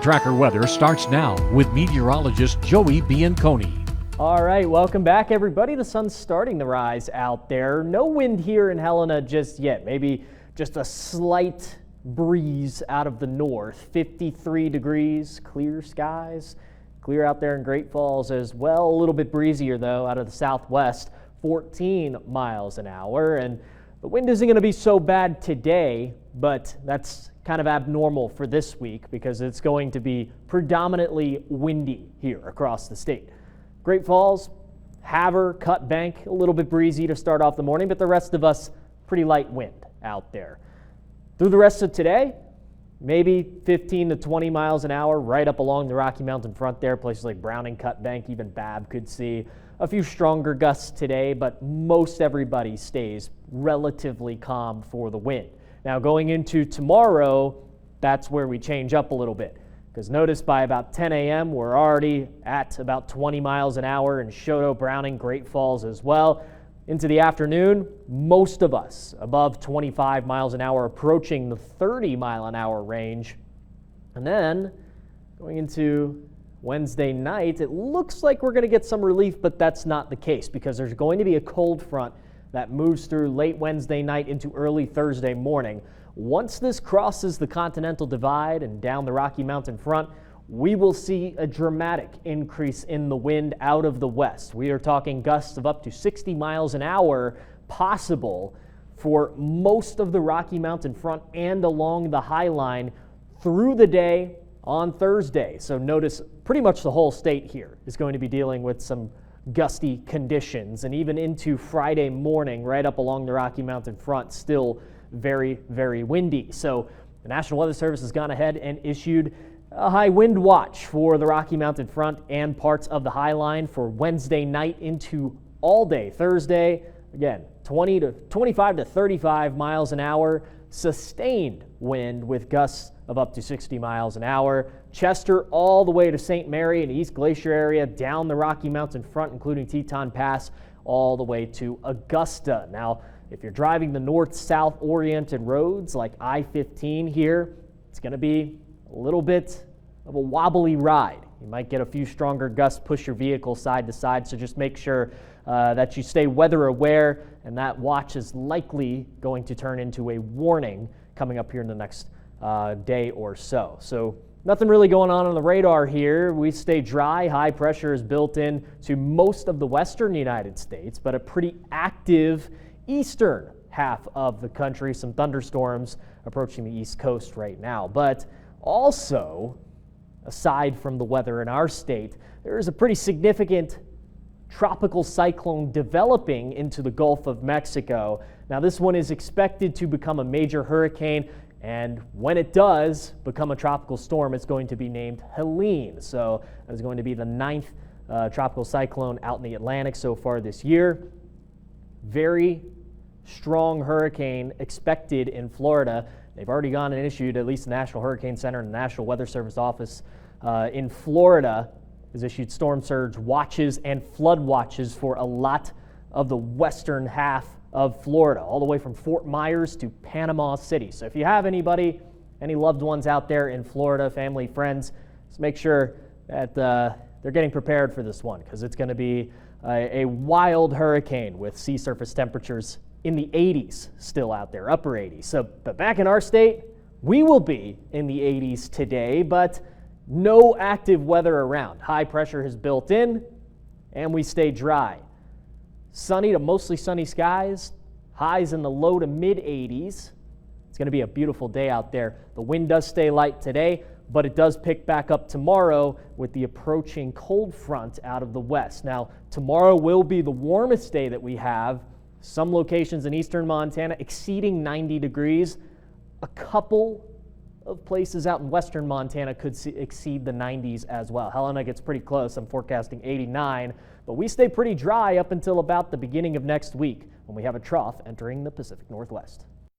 Tracker weather starts now with meteorologist Joey Bianconi. All right, welcome back, everybody. The sun's starting to rise out there. No wind here in Helena just yet. Maybe just a slight breeze out of the north. 53 degrees, clear skies. Clear out there in Great Falls as well. A little bit breezier, though, out of the southwest. 14 miles an hour. And the wind isn't going to be so bad today, but that's kind of abnormal for this week because it's going to be predominantly windy here across the state. Great Falls, Havre, Cut Bank, a little bit breezy to start off the morning, but the rest of us, pretty light wind out there. Through the rest of today, maybe 15 to 20 miles an hour right up along the Rocky Mountain front there. Places like Browning, Cut Bank, even Babb could see a few stronger gusts today, but most everybody stays relatively calm for the wind. Now going into tomorrow, that's where we change up a little bit. Because notice by about 10 a.m. we're already at about 20 miles an hour in Choteau, Browning, Great Falls as well. Into the afternoon, most of us above 25 miles an hour, approaching the 30 mile an hour range. And then going into Wednesday night, it looks like we're going to get some relief, but that's not the case because there's going to be a cold front that moves through late Wednesday night into early Thursday morning. Once this crosses the Continental Divide and down the Rocky Mountain front, we will see a dramatic increase in the wind out of the west. We are talking gusts of up to 60 miles an hour possible for most of the Rocky Mountain front and along the High Line through the day on Thursday. So notice pretty much the whole state here is going to be dealing with some gusty conditions, and even into Friday morning right up along the Rocky Mountain front, still very, very windy. So the National Weather Service has gone ahead and issued a high wind watch for the Rocky Mountain front and parts of the High Line for Wednesday night into all day Thursday. Again, 25 to 35 miles an hour, sustained wind with gusts of up to 60 miles an hour. Chester all the way to St. Mary and East Glacier area, down the Rocky Mountain front, including Teton Pass, all the way to Augusta. Now, if you're driving the north-south oriented roads like I-15 here, it's going to be a little bit of a wobbly ride. You might get a few stronger gusts, push your vehicle side to side, so just make sure that you stay weather aware, and that watch is likely going to turn into a warning coming up here in the next day or so. So nothing really going on the radar here. We stay dry. High pressure is built in to most of the western United States, but a pretty active eastern half of the country. Some thunderstorms approaching the East Coast right now. But also, aside from the weather in our state, there is a pretty significant tropical cyclone developing into the Gulf of Mexico. Now, this one is expected to become a major hurricane, and when it does become a tropical storm, it's going to be named Helene. So that is going to be the 9th tropical cyclone out in the Atlantic so far this year. Very strong hurricane expected in Florida. They've already gone and issued, at least the National Hurricane Center and the National Weather Service office in Florida has issued storm surge watches and flood watches for a lot of the western half of Florida, all the way from Fort Myers to Panama City. So if you have any loved ones out there in Florida, family, friends, just make sure that they're getting prepared for this one, because it's going to be a wild hurricane with sea surface temperatures in the 80s still out there, upper 80s. So, but back in our state, we will be in the 80s today, but no active weather around. High pressure has built in, and we stay dry. Sunny to mostly sunny skies, highs in the low to mid 80s. It's going to be a beautiful day out there. The wind does stay light today, but it does pick back up tomorrow with the approaching cold front out of the west. Now, tomorrow will be the warmest day that we have. Some locations in eastern Montana exceeding 90 degrees. A couple of places out in western Montana could exceed the 90s as well. Helena gets pretty close. I'm forecasting 89, but we stay pretty dry up until about the beginning of next week when we have a trough entering the Pacific Northwest.